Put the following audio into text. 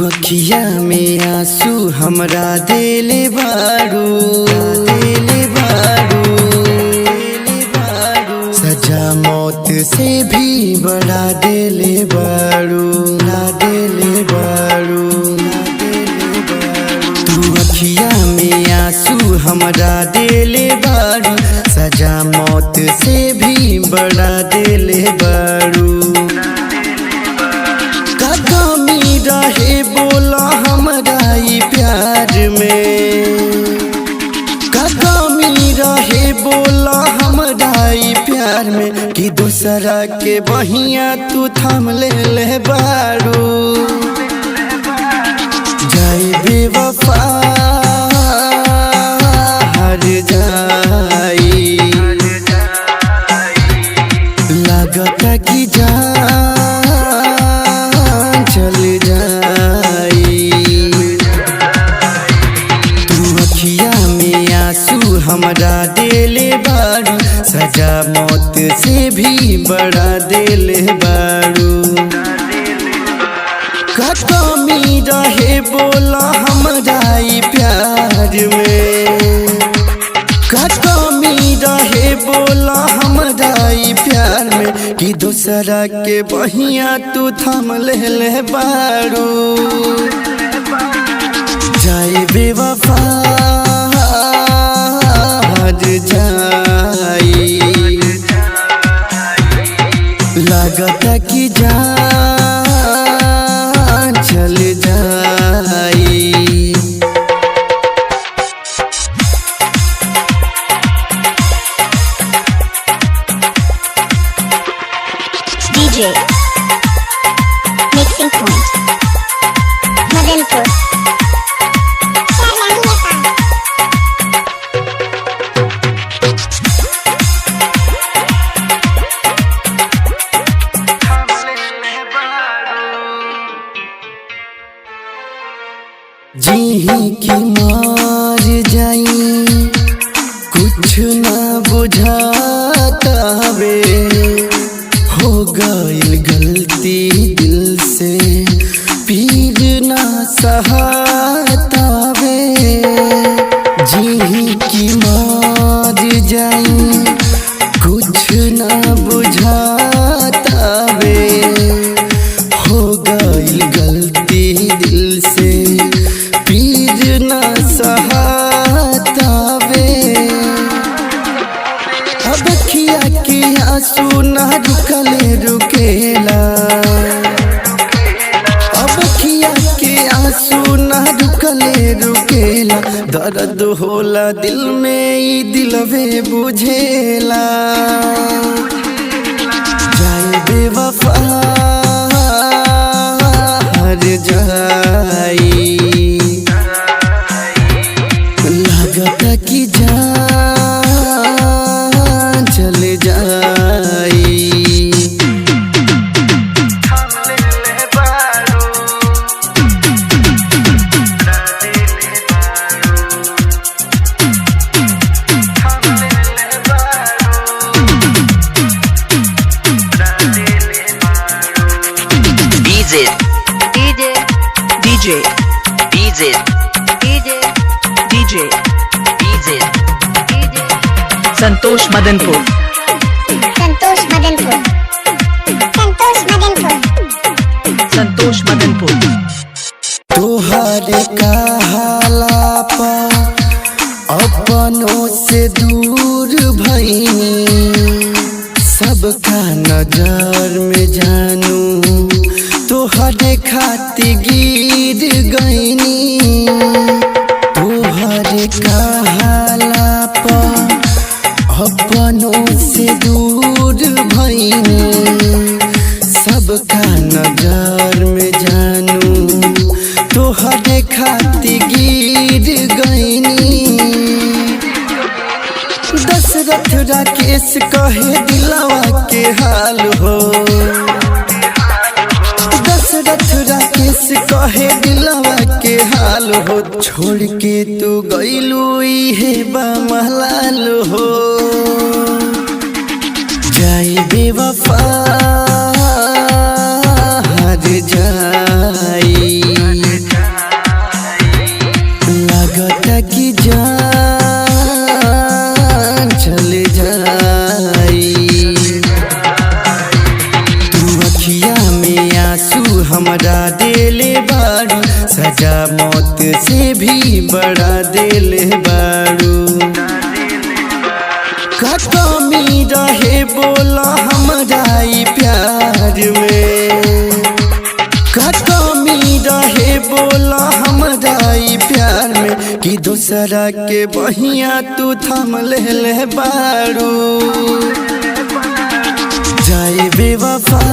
अखिया में आंसू हमरा देले बारू, सजा मौत से भी बड़ा देले बारू, तू अखिया में आंसू हमरा देले बारू, सजा मौत से भी बड़ा देले बारू। रहे बोला हमरा ई प्यार में, कदमी रहे बोला हमरा ई प्यार में, कि दूसरा के बहिया तू थाम ले बारू। जाए बेवफा हर जाई, लगता कि चल जाई। तू अखिया में आंसू हमरा देले बारू, सजा मौत से भी बड़ा देले बारू। कदमी रहे बोला हमरा ई प्यार में, कदमी रहे बोला हमरा ई प्यार में, कि दूसरा के बहिया तू थाम ले बारू। जाए बेवफा हर जाई, लगता कि जान चल जाई। DJ Mixing Point Madanpur जी की मार जाई कुछ ना बुझाता वे, हो गई गलती दिल से पीर ना सहाता वे। जी की मार जाई कुछ ना बुझाता वे, हो गई गलती दिल से पीर ना सहाता वे। अब अखिया के आंसू ना रुकेला, अब अखिया के आंसू ना रुकेला, दर्द होला दिल में ई दिलवे बुझेला। जाए बेवफा हर जाई, लगता कि जान चल जाई। संतोष मदनपुर, संतोष मदनपुर, संतोष मदनपुर, संतोष मदनपुर। तोहरे कहाला पा अपनों से दूर भईनी, सबका नजर में जानू तोहरे खातिर गिर गईनी। तोहरे कहाला पा अपनों से दूर भइनी सबका नजर में जानू तोहरे खातिर गिर गईनी। दशरथ राकेश कहे दिलवा के हाल हो, दशरथ राकेश कहे दिलवा के हाल हो। छोड़ के तू गइलू इहे बा महलाल हो। जाई बेवफा हर जाई, लगता कि जान चले जाई। तू अखिया में आंसू हमरा देले बारू, सजा मौत से भी बड़ा देले बारू। का कमी रहे बोला हमरा ई प्यार में, का कमी रहे बोला हमरा ई प्यार में, कि दूसरा के बहिया तू थम ले बारू। जाए बेवफा